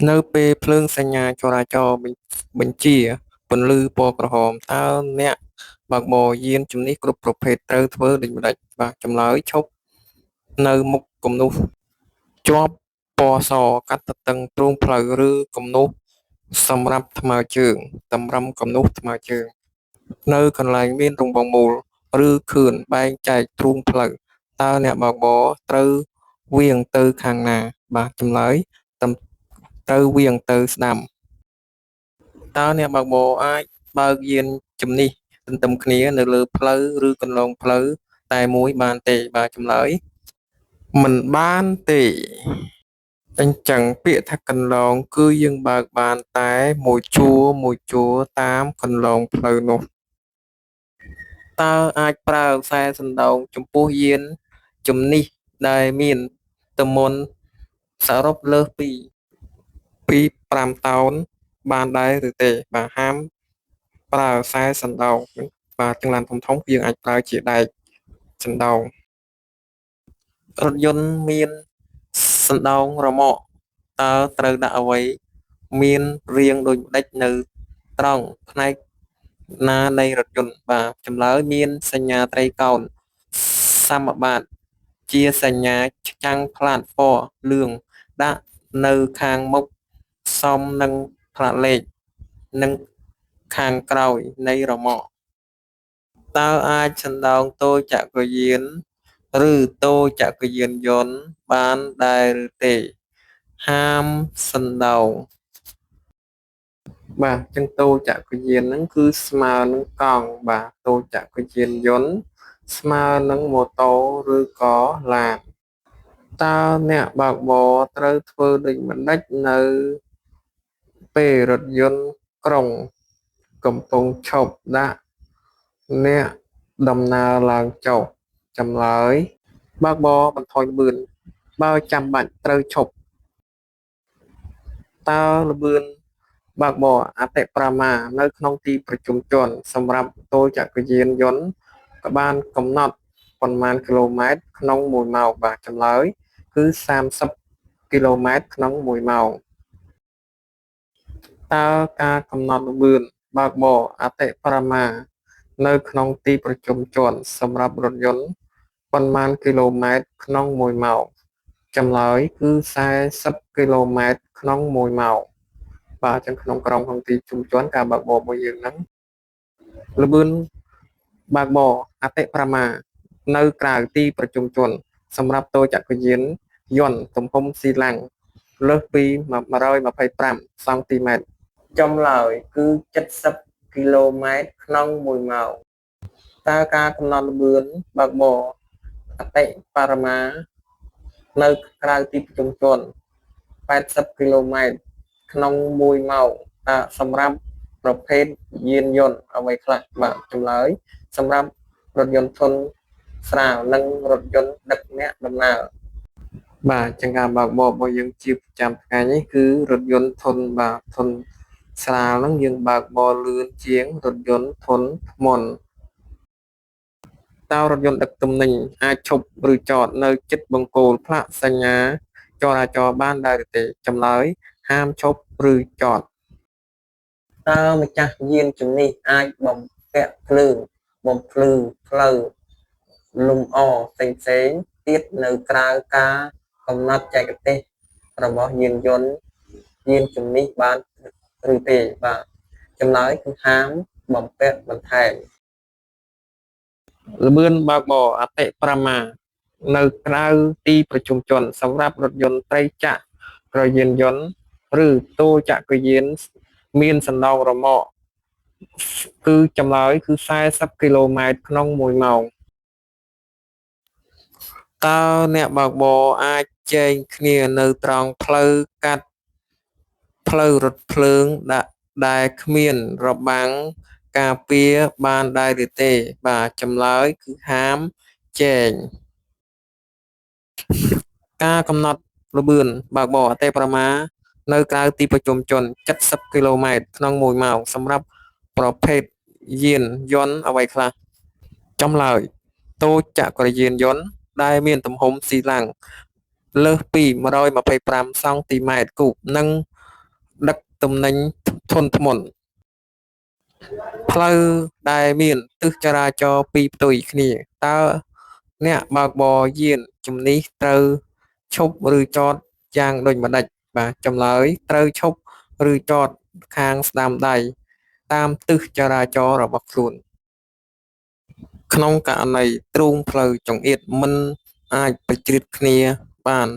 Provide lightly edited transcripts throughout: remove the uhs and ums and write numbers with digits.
នៅពេលភ្លើងសញ្ញាចរាចរណ៍បញ្ជាពន្លឺពណ៌ក្រហមតើអ្នកបើកបរយានជំនិះគ្រប់ប្រភេទត្រូវធ្វើដូចម្តេចបាទចម្លើយឈប់នៅមុខគំនូសជាប់ពណ៌សកាត់ទទឹងទ្រូងផ្លូវឬគំនូសសម្រាប់ថ្មើរជើងតម្រឹមគំនូសថ្មើរជើងនៅកន្លែងមានរង្វង់មូលឬខឿនបែងចែកទ្រូងផ្លូវតើអ្នកបើកបរត្រូវវៀងទៅខាងណាបាទចម្លើយត្រូវវៀងទៅស្ដាំតើអ្នកបើកបរអាចបើកយានជំនិះទន្ទឹមគ្នានៅលើផ្លូវឬគន្លងផ្លូវតែមួយបានទេបាទចម្លើយមិនបានទេអញ្ចឹងពាក្យថាកន្លងគឺយើងបើកបានតែមួយជួរតាមគន្លងផ្លូវនោះតើអាចប្រើខ្សែសណ្ដោងចំពោះយានជំនិះដែលមានទម្ងន់សរុបលើសពី5តោនបានដែរឬទេបាទហាមប្រើខ្សែសណ្ដោងបាទទាំងឡានធំៗយើងអាចប្រើជាដែកសណ្ដោងរថយន្តមានសណ្ដោងរមាក់តើត្រូវដាក់អ្វីមានរាងដូចម្តេចនៅត្រង់ផ្នែកណានៃរថយន្តបាទចម្លើយមានសញ្ញាត្រីកោណសមបាតជាសញ្ញាចាំងផ្លាតពណ៌លឿងដាក់នៅខាងមុខសមនឹងផ្លាកលេខនិងខាងក្រោយនៃរមាក់តើអាចសណ្ដោងតូចចក្រយានឬតូចក្រយានយន្តបានដែរឬទេហាមសណ្ដោងបាទចឹងតូចក្រយានហ្នឹងគឺស្មើនឹងកង់បាទតូចក្រយានយន្តស្មើនឹងម៉ូតូឬក៏ឡានតើអ្នកបើកបរត្រូវធ្វើដូចម្តេចនៅពេលរថយន្តក្រុងកំពុងឈប់ដាក់អ្នកដំណើរឡើងចុះចម្លើយបើកបរបន្ថយល្បឿនបើចាំបាច់ត្រូវឈប់តើល្បឿនបើកបរអតិបរមានៅក្នុងទីប្រជុំជនសម្រាប់តូចក្រយានយន្តក៏បានកំណត់ប៉ុន្មានគីឡូម៉ែត្រក្នុង1ម៉ោងបាទចម្លើយគឺ30គីឡូម៉ែត្រក្នុង1ម៉ោងតើការកំណត់ល្បឿនបើកបរអតិបរមានៅក្នុងទីប្រជុំជនសម្រាប់រថយន្តប៉ុន្មានគីឡូម៉ែត្រក្នុង1ម៉ោងចម្លើយគឺ40គីឡូម៉ែត្រក្នុង1ម៉ោងបាទចឹងក្នុងក្រុងក្នុងទីប្រជុំជនការបើកបររបស់យើងហ្នឹងល្បឿនបើកបរអតិបរមានៅក្រៅទីប្រជុំជនសម្រាប់តូចក្រយានយន្តទំហំស៊ីឡាំងលើសពី125សង់ទីម៉ែត្រចម្លើយគឺ70គីឡូម៉ែត្រក្នុង1ម៉ោងតើការកំណត់ល្បឿនបើកបរអតិបរមានៅក្រៅទីប្រជុំជន80គីឡូម៉ែត្រក្នុង1ម៉ោងតើសម្រាប់ប្រភេទយានយន្តអ្វីខ្លះបាទចម្លើយសម្រាប់រថយន្តធុនស្រាលនិងរថយន្តដឹកអ្នកដំណើរបាទចឹងការបើកបររបស់យើងជាប្រចាំថ្ងៃនេះគឺរថយន្តធុនបាទធុនស្រាលហ្នឹងយើងបើកបរលឿនជាងរថយន្តធុនធ្ងន់តើរថយន្តដឹកទំនិញអាចឈប់ឬចតនៅជិតបង្គោលផ្លាកសញ្ញាចរាចរណ៍បានដែរឬទេចម្លើយហាមឈប់ឬចតតើម្ចាស់យានជំនិះអាចបំពាក់ភ្លើងបំភ្លឺផ្លូវលំអផ្សេងៗទៀតនៅក្រៅការកំណត់បច្ចេកទេសរបស់យានយន្តយានជំនិះបានឬទេបាទចម្លើយគឺហាមបំពាក់បន្ថែមល្បឿនបើកបរអតិបរមានៅក្រៅទីប្រជុំជនសម្រាប់រថយន្តត្រីចក្រយានយន្តឬតូចក្រយានមានសណ្ដោងរមាក់គឺចម្លើយគឺ40គីឡូម៉ែត្រក្នុង1ម៉ោងតើអ្នកបើកបរអាចចែកគ្នានៅត្រង់ផ្លូវកាត់ផ្លូវរថភ្លើងដែលគ្មានរបាំងការពារបានដែរឬទេបាទចម្លើយគឺហាមចែកការកំណត់ល្បឿនបើកបរអតិបរមានៅក្រៅទីប្រជុំជន70គីឡូម៉ែត្រក្នុង1ម៉ោងសម្រាប់ប្រភេទយានយន្តអ្វីខ្លះចម្លើយតូចក្រយានយន្តដែលមានទំហំស៊ីឡាំងលើសពី125សង់ទីម៉ែត្រគូបនិង ដឹកទំនិញធុនធ្ងន់ផ្លូវដែលមានទិសចរាចរណ៍ពីរផ្ទុយគ្នាតើអ្នកបើកបរយានជំនិះត្រូវឈប់ឬចតយ៉ាងដូចម្តេចបាទចម្លើយត្រូវឈប់ឬចតខាងស្ដាំដៃតាមទិសចរាចរណ៍របស់ខ្លួនក្នុងករណីទ្រូងផ្លូវចង្អៀតមិនអាចប្រជ្រៀតគ្នាបាន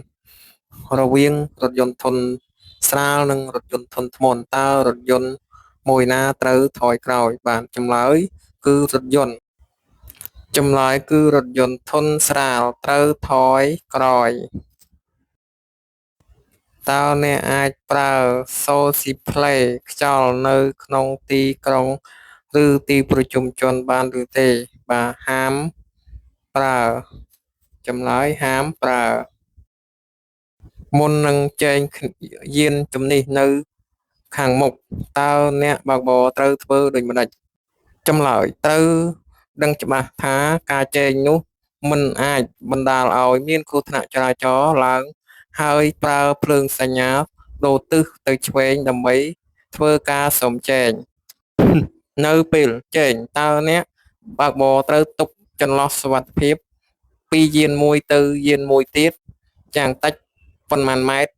រវាងរថយន្តធុនស្រាលនិងរថយន្តធុនធ្ងន់តើរថយន្តមួយណាត្រូវថយក្រោយបាទចម្លើយគឺរថយន្តចម្លើយគឺរថយន្តធុនស្រាលត្រូវថយក្រោយតើអ្នកអាចប្រើសូរស៊ីផ្លេខ្យល់នៅក្នុងទីក្រុងឬទីប្រជុំជនបានឬទេបាទហាមប្រើចម្លើយហាមប្រើមុននឹងចែងយានជំនិះនៅខាងមុខតើអ្នកបើកបរត្រូវធ្វើដូចម្តេចចម្លើយត្រូវដឹងច្បាស់ថាការចែងនោះមិនអាចបណ្ដាលឲ្យមានគ្រោះថ្នាក់ចរាចរណ៍ឡើងហើយប្រើភ្លើងសញ្ញាដូរទិសទៅឆ្វេងដើម្បីធ្វើការសុំចែងនៅពេលចែងតើអ្នកបើកបរត្រូវទុកចន្លោះសុវត្ថិភាពពីយានមួយទៅយានមួយទៀតយ៉ាងតិចប៉ុន្មានម៉ែត្រ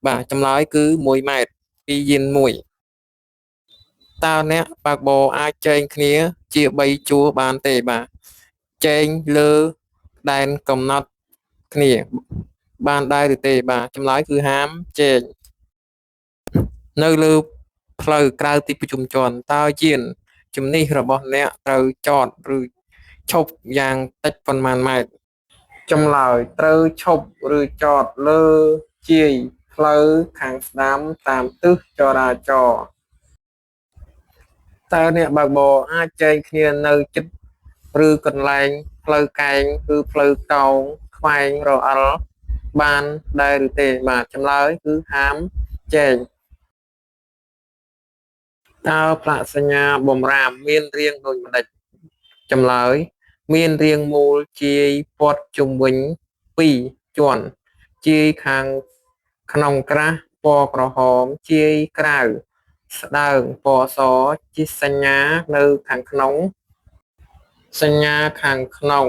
បាទចម្លើយគឺ1ម៉ែត្រពីយានមួយតើអ្នកបើកបរអាចចែងគ្នាជា3ជួរបានទេបាទចែងលើដែនកំណត់គ្នាបានដែរឬទេបាទចម្លើយគឺហាមចែងនៅលើផ្លូវក្រៅទីប្រជុំជនតើយានជំនិះរបស់អ្នកត្រូវចតឬឈប់យ៉ាងតិចប៉ុន្មានម៉ែត្រចម្លើយត្រូវឈប់ឬចតលើជាយផ្លូវខាងស្ដាំតាមទិសចរាចរណ៍តើអ្នកបើកបរអាចចែងគ្នានៅជិតឬកន្លែងផ្លូវកែងឬផ្លូវកោងខ្វែងរអិលបានដែរឬទេបាទចម្លើយគឺហាមចែងតើផ្លាកសញ្ញាបម្រាមមានរាងដូចម្តេចចម្លើយមានរាងមូលជាយព័ទ្ធជុំវិញ2ជាន់ជាយខាងក្នុងក្រាស់ពណ៌ក្រហមជាយក្រៅស្ដើងពណ៌សជាសញ្ញានៅខាងក្នុងសញ្ញាខាងក្នុង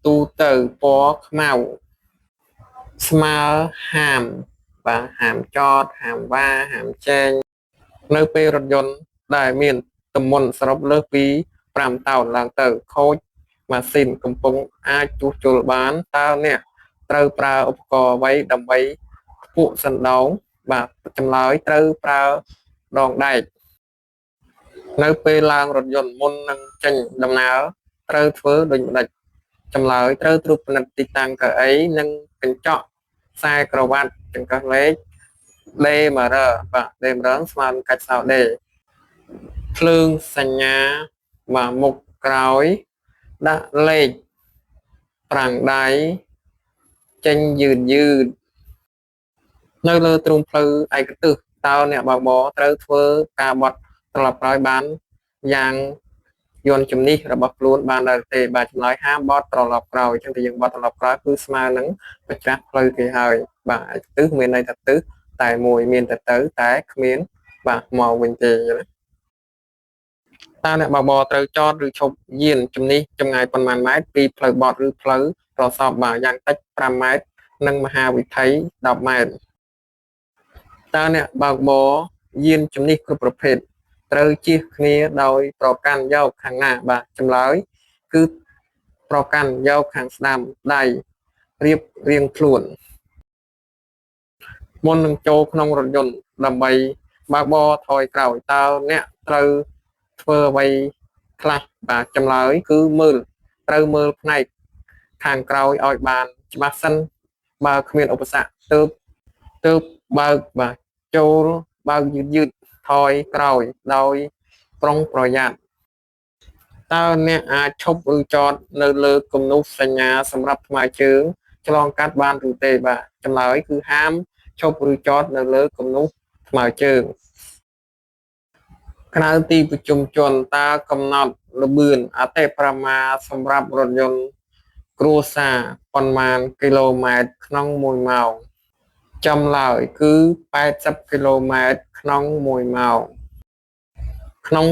ទូទៅពណ៌ខ្មៅស្មើហាមបាទហាមចតហាមវ៉ាហាមចែងនៅពេលរថយន្តដែលមានទម្ងន់សរុបលើសពី5តោនឡើងទៅខូចម៉ាស៊ីនកំពុងអាចជួសជុលបានតើអ្នកត្រូវប្រើឧបករណ៍អ្វីដើម្បីខ្ពក់សណ្ដោងបាទចម្លើយត្រូវប្រើដងដែកនៅពេលឡើងរថយន្តមុននឹងចេញដំណើរត្រូវធ្វើដូចម្តេចចម្លើយត្រូវត្រួតពិនិត្យទីតាំងកៅអីនិងកញ្ចក់ខ្សែក្រវ៉ាត់ចង្កឹះលេខដេម៉ារ៉ឺបាទដេម៉ារ៉ឺស្មើនឹងកាច់សោដេភ្លើងសញ្ញាមកមុខក្រោយដាក់លេខប្រាំងដៃចេញយឺតនៅលើទ្រូងផ្លូវឯកទេសតើអ្នកបើកបរត្រូវធ្វើការបត់ត្រឡប់ក្រោយបានយ៉ាងយន្តជំនិះរបស់ខ្លួនបានដែរទេបាទចម្លើយហាមបត់ត្រឡប់ក្រោយអញ្ចឹងតែយើងបត់ត្រឡប់ក្រោយគឺស្មើនឹងម្ចាស់ផ្លូវគេហើយបាទឯកទេសមានន័យថាទិសតែមួយមានតែទៅតែគ្មានបាទមកវិញទេណាតើអ្នកបើកបរត្រូវចតឬឈប់យានជំនិះចម្ងាយប៉ុន្មានម៉ែត្រពីផ្លូវបត់ឬផ្លូវប្រសពបាទយ៉ាងតិច5ម៉ែត្រនិងមហាវិថី10ម៉ែត្រតើអ្នកបើកបរយានជំនិះគ្រប់ប្រភេទត្រូវជៀសគ្នាដោយប្រកាន់យកខាងណាបាទចម្លើយគឺប្រកាន់យកខាងស្ដាំដៃរៀបរៀងខ្លួនមុននឹងចូលក្នុងរថយន្តដើម្បីបើកបរថយក្រោយតើអ្នកត្រូវធ្វើអ្វីខ្លះបាទចម្លើយគឺត្រូវមើលផ្នែកខាងក្រោយឲ្យបានច្បាស់សិនបើគ្មានឧបសគ្គទើបបើកបាទចូលបើកយឺតថយក្រោយដោយប្រុងប្រយ័ត្នតើអ្នកអាចឈប់ឬចតនៅលើគំនូសសញ្ញាសម្រាប់ថ្មើរជើងឆ្លងកាត់បានឬទេបាទចម្លើយគឺហាមឈប់ឬចតនៅលើគំនូសថ្មើរជើងក្រៅទីប្រជុំជនតើកំណត់ល្បឿនអតិបរមាសម្រាប់រថយន្តគ្រួសារប៉ុន្មានគីឡូម៉ែត្រក្នុង1ម៉ោង ចំឡើយគឺ80គីឡូម៉ែត្រក្នុងមួយម៉ោងក្នុង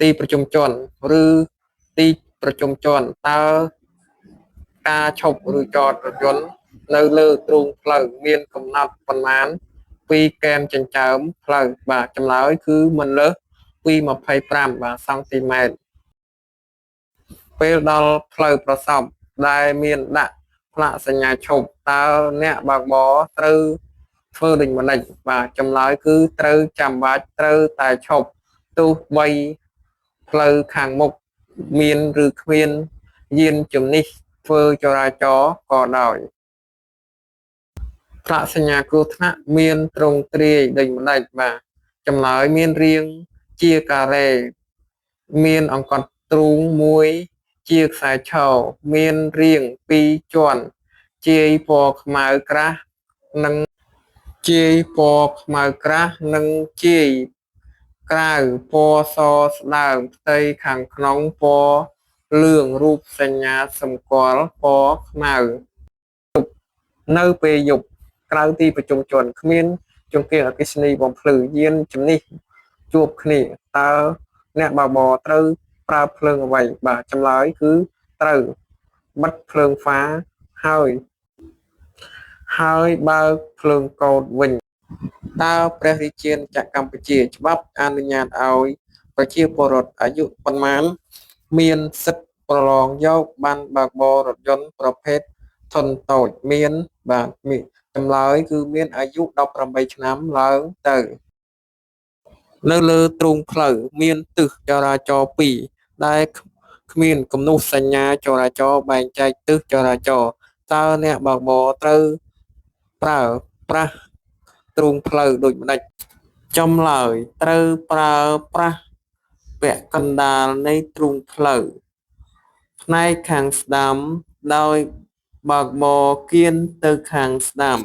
ទីប្រជុំជនឬទីប្រជុំជនតើការឈប់ឬចតរថយន្តនៅលើទ្រូងផ្លូវមានកំណត់ប៉ុន្មានពីគែមចិញ្ចើមផ្លូវបាទចម្លើយគឺមិនលើសពី25បាទសង់ទីម៉ែត្រពេលដល់ផ្លូវប្រសពដែលមានដាក់ផ្លាកសញ្ញាឈប់តើអ្នកបើកបរត្រូវធ្វើដូចម្តេចបាទចម្លើយគឺត្រូវចាំបាច់ត្រូវតែឈប់ទោះបីផ្លូវខាងមុខមានឬគ្មានយានជំនិះធ្វើចរាចរណ៍ក៏ដោយផ្លាកសញ្ញាគ្រោះថ្នាក់មានទ្រង់ទ្រាយដូចម្តេចបាទចម្លើយមានរាងជាការ៉េមានអង្កត់ទ្រូងមួយជាខ្សែឈរមានរាង2ជាន់ជាយពណ៌ខ្មៅក្រាស់និងជាយពណ៌ខ្មៅក្រាស់និងជាយក្រៅពណ៌សស្ដើងផ្ទៃខាងក្នុងពណ៌លឿងរូបសញ្ញាសម្គាល់ពណ៌ខ្មៅនៅពេលយប់ក្រៅទីប្រជុំជនគ្មានចង្កៀងអគ្គិសនីបំភ្លឺយានជំនិះជួបគ្នាតើអ្នកបើកបរត្រូវប្រើភ្លើងអ្វីបាទចម្លើយគឺត្រូវបិទភ្លើងហ្វាហើយបើកភ្លើងកោតវិញតើព្រះរាជាណាចក្រកម្ពុជាច្បាប់អនុញ្ញាតឲ្យប្រជាពលរដ្ឋអាយុប៉ុន្មានមានសិទ្ធិប្រឡងយកប័ណ្ណបើកបររថយន្តប្រភេទធុនតូចមានបាទមានចម្លើយគឺមានអាយុ18ឆ្នាំឡើងទៅនៅលើទ្រូងផ្លូវមានទិសចរាចរណ៍2ដែលគ្មានគំនូសសញ្ញាចរាចរណ៍បែងចែកទិសចរាចរណ៍តើអ្នកបើកបរត្រូវប្រើប្រាស់ទ្រូងផ្លូវដូចម្តេចចម្លើយត្រូវប្រើប្រាស់ពាក់កណ្ដាលនៃទ្រូងផ្លូវផ្នែកខាងស្ដាំដោយបើកបរគៀនទៅខាងស្ដាំ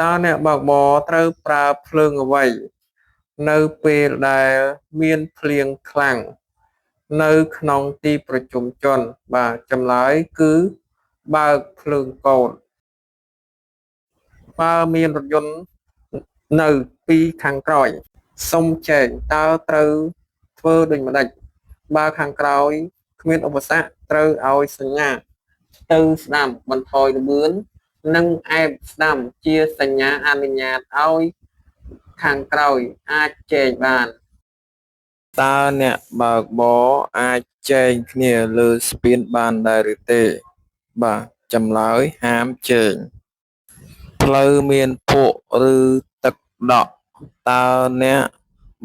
តើអ្នកបើកបរត្រូវប្រើភ្លើងអ្វីនៅពេលដែលមានភ្លៀងខ្លាំងនៅក្នុងទីប្រជុំជនបាទចម្លើយគឺបើកភ្លើងកោតបើមានរថយន្តនៅពីខាងក្រោយសុំចែកតើត្រូវធ្វើដូចម្តេចបើខាងក្រោយគ្មានឧបសគ្គត្រូវឲ្យសញ្ញាទៅស្ដាំបន្ថយល្បឿននិងអែបស្ដាំជាសញ្ញាអនុញ្ញាតឲ្យខាងក្រោយអាចចែកបានតើអ្នកបើកបរអាចចែកគ្នាលើស្ពានបានដែរឬទេបាទចម្លើយហាមចែកផ្លូវមានភក់ឬទឹកដក់តើអ្នក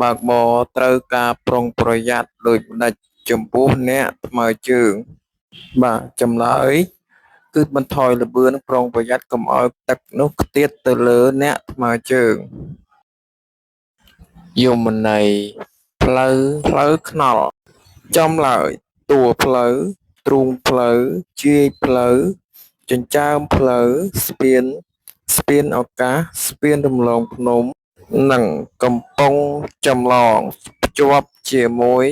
បើកបរត្រូវការប្រុងប្រយ័ត្នដូចម្តេចចំពោះអ្នកថ្មើរជើងបាទចម្លើយគឺបន្ថយល្បឿនប្រុងប្រយ័ត្នកុំឲ្យទឹកនោះខ្ទាតទៅលើអ្នកថ្មើរជើងយមន័យផ្លូវថ្នល់ចម្លើយតួផ្លូវទ្រូងផ្លូវជាយផ្លូវចិញ្ចើមផ្លូវស្ពានឱកាសស្ពានរំលងភ្នំនិងកំប៉ុងចម្លងភ្ជាប់ជាមួយ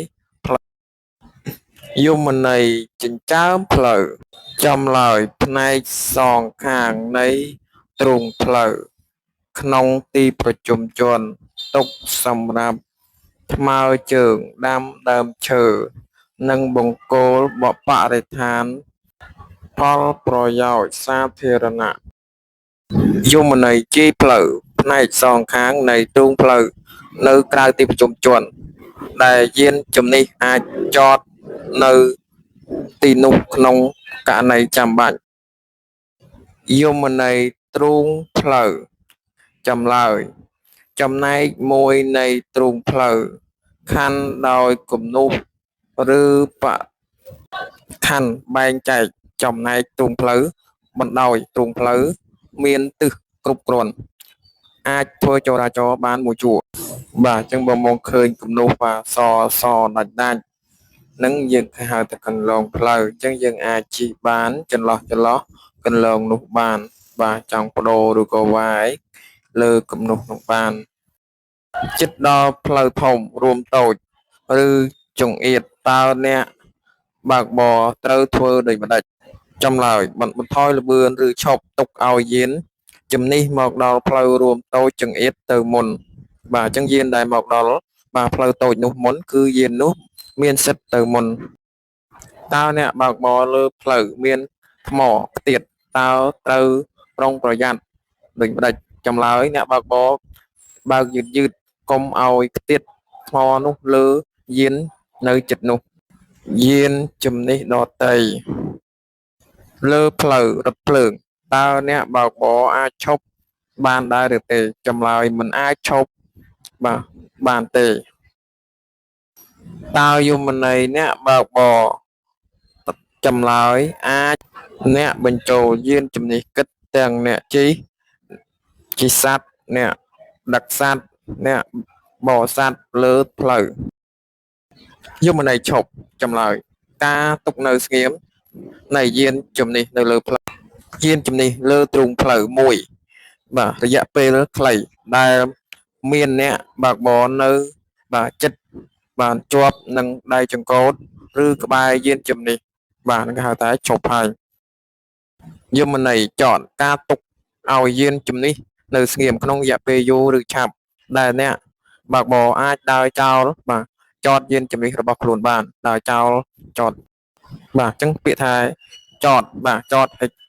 យមន័យចិញ្ចើមផ្លូវចម្លើយផ្នែកសងខាងនៃទ្រូងផ្លូវក្នុងទីប្រជុំជនទុកសម្រាប់ថ្មើរជើងដាំដើមឈើនិងបង្គោលបរិស្ថានផលប្រយោជន៍សាធារណៈយមន័យជាយផ្លូវផ្នែកសងខាងនៃទ្រូងផ្លូវនៅក្រៅទីប្រជុំជនដែលយានជំនិះអាចចតនៅទីនោះក្នុងករណីចាំបាច់យមន័យទ្រូងផ្លូវចម្លើយចំណែកមួយនៃទ្រូងផ្លូវខណ្ឌដោយគំនូសឬខណ្ឌបែងចែកចំណែកទ្រូងផ្លូវបណ្ដោយទ្រូងផ្លូវមានទិសគ្រប់គ្រាន់អាចធ្វើចរាចរណ៍បានមួយជួរបាទអញ្ចឹងបើមកឃើញគំនូសបាទសដាច់នឹងយើងហៅថាកន្លងផ្លូវអញ្ចឹងយើងអាចជិះបានចន្លោះកន្លងនោះបានបាទចង់បដូរឬក៏វាយលើគំនូសនោះបានចិត្តដល់ផ្លូវធំរួមតូចឬចង្អៀតតើអ្នកបើកបរត្រូវធ្វើដូចម្តេចចម្លើយបន្ថយល្បឿនឬឈប់ទុកឲ្យយាន ជំនេះមកដល់ផ្លូវរួមតូចចង្អៀតទៅមុនបាទអញ្ចឹងយានដែលមកដល់បាទផ្លូវតូចនោះមុនគឺយាននោះមានសិទ្ធិទៅមុនតើអ្នកបើកបរលើផ្លូវមានថ្មផ្ទៀតតើត្រូវប្រុងប្រយ័ត្នដូចម្ដេចចម្លើយអ្នកបើកបរបើកយឺតកុំឲ្យផ្ទៀតថ្មនោះលើយាននៅចិត្តនោះយានជំនិះដទៃលើផ្លូវរថភ្លើងតើអ្នកបើកបរអាចឈប់បានដែរឬទេចម្លើយមិនអាចឈប់បាទបានទេតើយមន័យអ្នកបើកបរចម្លើយអាចអ្នកបញ្ចូលយានជំនិះគិតទាំងអ្នកជិះសត្វអ្នកដឹកសត្វអ្នកបរសត្វលើផ្លូវយមន័យឈប់ចម្លើយការទុកនៅស្ងៀមនៃយានជំនិះនៅលើផ្លូវយានជំនិះលើទ្រូងផ្លូវមួយបាទរយៈពេលខ្លីដែលមានអ្នកបើកបរនៅបាទចិត្តបានជាប់នឹងដៃចង្កូតឬក្បែរយានជំនិះបាទគេហៅថាឈប់ហើយយមន័យចតការទុកឲ្យយានជំនិះនៅស្ងៀមក្នុងរយៈពេលយូរឬឆាប់ដែលអ្នកបើកបរអាចដើរចោលបាទចតយានជំនិះរបស់ខ្លួនបានដើរចោលចតបាទអញ្ចឹងពាក្យថាចតបាទចតឲ្យ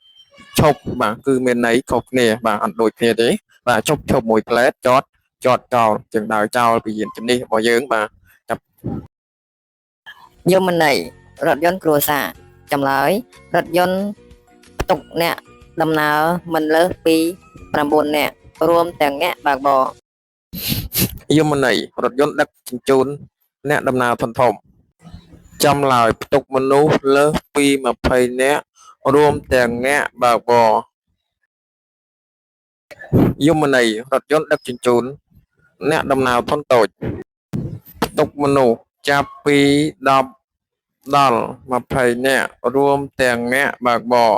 ឈប់បាទគឺមានន័យខុសគ្នាបាទអត់ដូចគ្នាទេបាទឈប់មួយផ្លែតចតចោលចឹងដើរចោលពីយានជំនិះរបស់យើងបាទចាប់យមន័យរថយន្តគ្រួសារចម្លើយរថយន្តផ្ទុកអ្នកដំណើរមិនលើសពី9នាក់រួមទាំងអ្នកបើកបរយមន័យរថយន្តដឹកជញ្ជូនអ្នកដំណើរធំចម្លើយផ្ទុកមនុស្សលើសពី20នាក់រួមទាំងអ្នកបើកបរយមន័យរថយន្តដឹកជញ្ជូនអ្នកដំណើរធុនតូចផ្ទុកមនុស្សចាប់ពី10ដល់20នាក់រួមទាំងអ្នកបើកបរ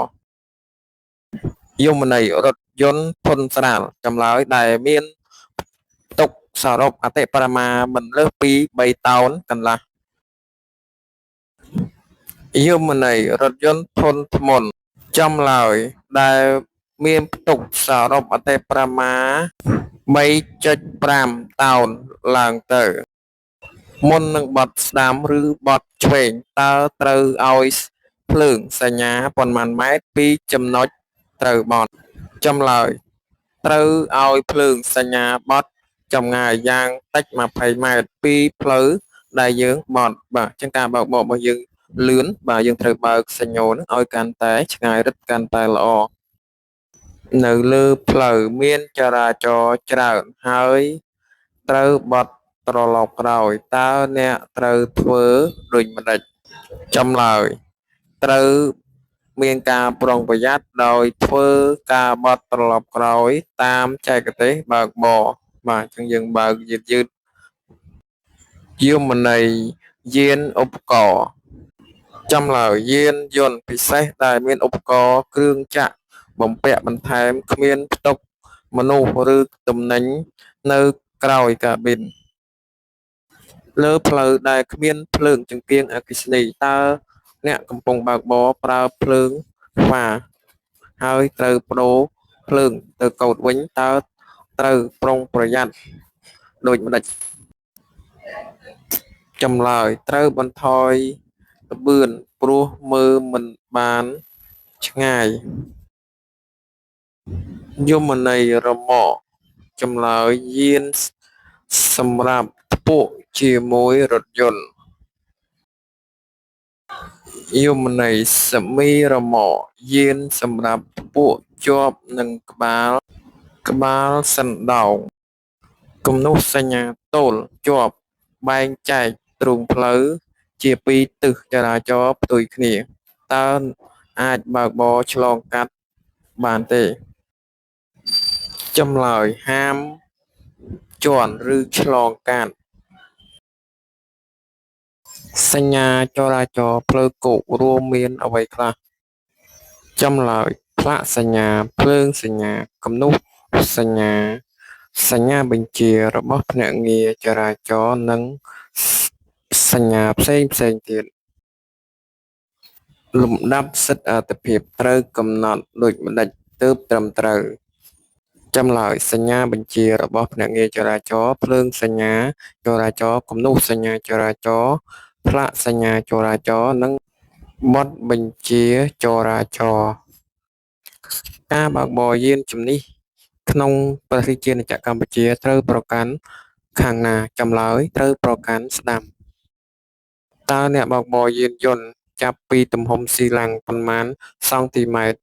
យមន័យរថយន្តធុនស្រាលចម្លើយដែលមានផ្ទុកសរុបអតិបរមាមិនលើសពី3តោនកន្លះយមន័យរថយន្តធុនធ្ងន់ចម្លើយដែលមានផ្ទុកសរុបអតិបរមា3.5តោនឡើងទៅមុននឹងបត់ស្ដាំឬបត់ឆ្វេងតើត្រូវឲ្យភ្លើងសញ្ញាប៉ុន្មានម៉ែត្រពីចំណុចត្រូវបត់ចម្លើយត្រូវឲ្យភ្លើងសញ្ញាបត់ចម្ងាយយ៉ាងតិច20ម៉ែត្រពីផ្លូវដែលយើងបត់បាទអញ្ចឹងការបើកបររបស់យើងលឿនបាទយើងត្រូវបើកសញ្ញោនឹងឲ្យកាន់តែឆ្ងាយរឹតកាន់តែល្អនៅលើផ្លូវមានចរាចរណ៍ច្រើនហើយត្រូវបត់ត្រឡប់ក្រោយតើអ្នកត្រូវធ្វើដូចម្ដេចចម្លើយត្រូវមានការប្រុងប្រយ័ត្នដោយធ្វើការបត់ត្រឡប់ក្រោយតាមចែកទេសបើកបរបាទអញ្ចឹងយើងបើកយឺតយមន័យយានឧបករណ៍ចម្លើយយានយន្តពិសេសដែលមានឧបករណ៍គ្រឿងចក្របំពាក់បន្ថែមគ្មានផ្ទុកមនុស្សឬទំនិញនៅក្រោយកាប៊ីនលើផ្លូវដែលគ្មានភ្លើងចង្កៀងអគ្គិសនីតើអ្នកកំពុងបើកបរប្រើភ្លើងហ្វាហើយត្រូវប្ដូរភ្លើងទៅកោតវិញតើត្រូវប្រុងប្រយ័ត្នដូចម្ដេចចម្លើយត្រូវបន្ថយល្បឿនព្រោះមើលមិនបានឆ្ងាយយមន័យរមាក់ចម្លើយយានសម្រាប់ផ្ពួកជាមួយរថយន្តយមន័យសមីរមាក់យានសម្រាប់ផ្ពួកជាប់នឹងក្បាលសណ្ដោងគំនូសសញ្ញាទោលជាប់បែងចែកទ្រូងផ្លូវជាពីរទិសចរាចរណ៍ផ្ទុយគ្នាតើអាចបើកបរឆ្លងកាត់បានទេចម្លើយហាមជាន់ឬឆ្លងកាត់សញ្ញាចរាចរណ៍ផ្លូវគោករួមមានអ្វីខ្លះចម្លើយផ្លាកសញ្ញាភ្លើងសញ្ញាគំនូសសញ្ញាបញ្ជារបស់ភ្នាក់ងារចរាចរណ៍និងសញ្ញាផ្សេងទៀតលំដាប់សិទ្ធិអាទិភាពត្រូវកំណត់ដូចម្ដេចទើបត្រឹមត្រូវ ចម្លើយសញ្ញាបញ្ជារបស់ភ្នាក់ងារចរាចរណ៍ភ្លើងសញ្ញាចរាចរណ៍គំនូសសញ្ញាចរាចរណ៍ផ្លាកសញ្ញាចរាចរណ៍និងបទបញ្ជាចរាចរណ៍ការបើកបរយានជំនិះក្នុងប្រទេសជាណាចក្រកម្ពុជាត្រូវប្រកាន់ខាងណាចម្លើយត្រូវប្រកាន់ស្ដាំតើអ្នកបើកបរយានយន្តចាប់ពីទំហំស៊ីឡាំងប៉ុន្មានសង់ទីម៉ែត្រ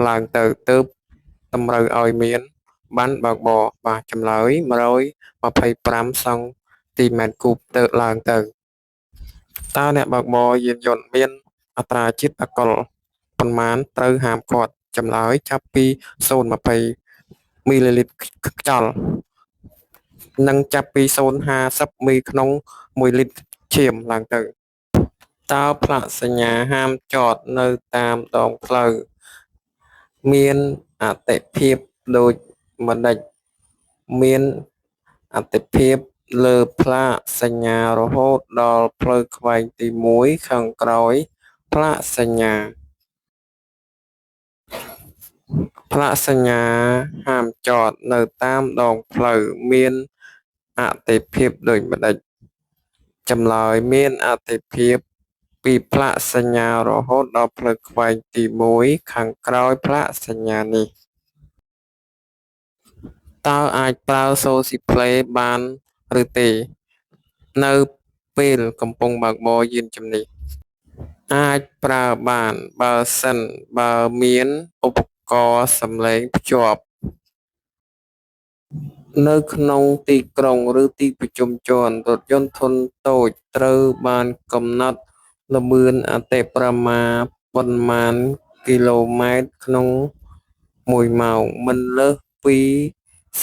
ឡើងទៅទើបតម្រូវឲ្យមានប័ណ្ណបើកបរបាទចម្លើយ125សង់ទីម៉ែត្រគូបទៅឡើងទៅតើអ្នកបើកបរយានយន្តមានអត្រាជាតិអាល់កុលប៉ុន្មានត្រូវហាមឃាត់ចម្លើយចាប់ពី0.20 មីលីលីត្រខ្យល់និងចាប់ពី0.50 មីលក្នុង1លីត្រឈាមឡើងទៅតើផ្លាកសញ្ញាហាមចតនៅតាមដងផ្លូវមានអតិភិបដូចម្តេចមានអតិភិបលើផ្លាកសញ្ញារហូតដល់ផ្លូវខ្វែងទី1ខាងក្រោយផ្លាកសញ្ញាហាមចតនៅតាមដងផ្លូវមានអតិភិបដូចម្តេចចម្លើយមានអតិភិបពីផ្លាកសញ្ញារហូតដល់ផ្លូវខ្វែងទី1ខាងក្រោយផ្លាកសញ្ញានេះតើអាចប្រើសូរស៊ីផ្លេបានឬទេនៅពេលកំពុងបើកបរយានជំនិះអាចប្រើបានបើសិនបើមានឧបករណ៍សំឡេងភ្ជាប់នៅក្នុងទីក្រុងឬទីប្រជុំជនរថយន្តធុនតូចត្រូវបានកំណត់ល្បឿនអតិបរមាប៉ុន្មានគីឡូម៉ែត្រក្នុង1ម៉ោងមិនលើសពី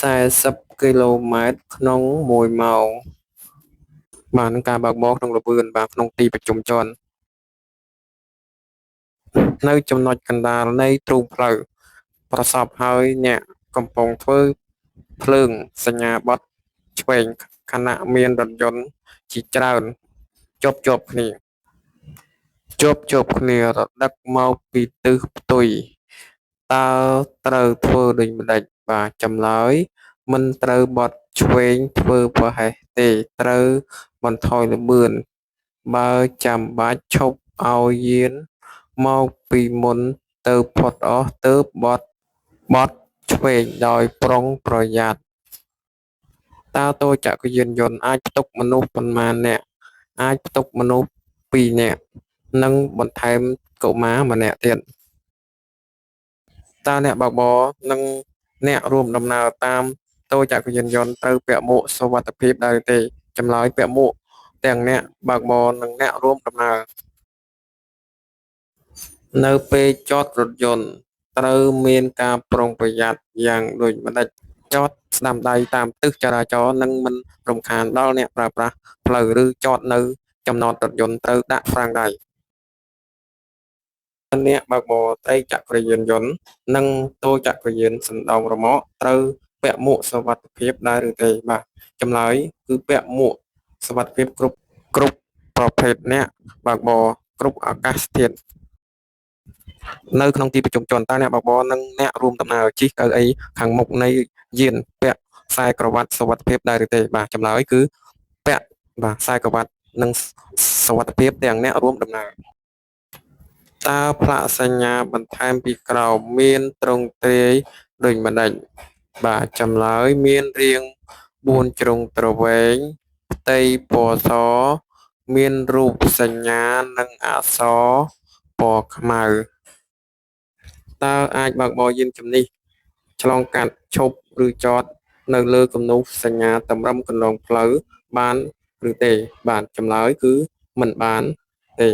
40គីឡូម៉ែត្រក្នុង1ម៉ោងបាទនឹងការបើកបរក្នុងល្បឿនបាទក្នុងទីប្រជុំជននៅចំណុចកណ្ដាលនៃទ្រូងផ្លូវប្រសពហើយអ្នកកំពុងធ្វើភ្លើងសញ្ញាបត្រឆ្វេងខណៈមានរថយន្តជាច្រើនជាប់គ្នារដឹកមកពីទិសផ្ទុយតើត្រូវធ្វើដូចម្តេចបាទចម្លើយមិនត្រូវបត់ឆ្វេងធ្វើប្រហែសទេត្រូវបន្ថយល្បឿនបើចាំបាច់ឈប់ឲ្យយានមកពីមុនទៅផុតអស់ទើបបត់ឆ្វេងដោយប្រុងប្រយ័ត្នតើតូចចក្រយានយន្តអាចផ្ទុកមនុស្សប៉ុន្មាននាក់អាចផ្ទុកមនុស្ស2នាក់និងបន្ថែមកុមារម្នាក់ទៀតតើអ្នកបើកបរនិងអ្នករួមដំណើរតាមតូចចក្រយានយន្តត្រូវពាក់មួកសុវត្ថិភាពដែរទេចម្លើយពាក់មួកទាំងអ្នកបើកបរនិងអ្នករួមដំណើរនៅពេលចតរថយន្តត្រូវមានការប្រុងប្រយ័ត្នយ៉ាងដូចម្តេចចតស្ដាំដៃតាមទិសចរាចរណ៍និងមិនរំខានដល់អ្នកប្រើប្រាស់ផ្លូវឬចតនៅចំណតរថយន្តត្រូវដាក់ហ្វ្រាំងដៃអ្នកបើកបរត្រីចក្រយានយន្តនិងតូចចក្រយានសណ្ដោងរមាក់ត្រូវពាក់មួកសុវត្ថិភាពដែរឬទេបាទចម្លើយគឺពាក់មួកសុវត្ថិភាពគ្រប់ប្រភេទអ្នកបើកបរគ្រប់អាកាសធាតុនៅក្នុងទីប្រជុំជនតើអ្នកបើកបរនិងអ្នករួមដំណើរជិះកៅអីខាងមុខនៃយានពាក់ខ្សែក្រវ៉ាត់សុវត្ថិភាពដែរឬទេបាទចម្លើយគឺពាក់បាទខ្សែក្រវ៉ាត់និងសុវត្ថិភាពទាំងអ្នករួមដំណើរតើផ្លាកសញ្ញាបន្ថែមពីក្រោមមានទ្រង់ទ្រាយដូចម្តេចបាទចម្លើយមានរាង4ជ្រុងទ្រវែងផ្ទៃពណ៌សមានរូបសញ្ញានិងអក្សរពណ៌ខ្មៅតើអាចបើកបរយានជំនិះឆ្លងកាត់ឈប់ឬចតនៅលើគំនូសសញ្ញាតម្រឹមកន្លងផ្លូវបានឬទេបាទចម្លើយគឺមិនបានទេ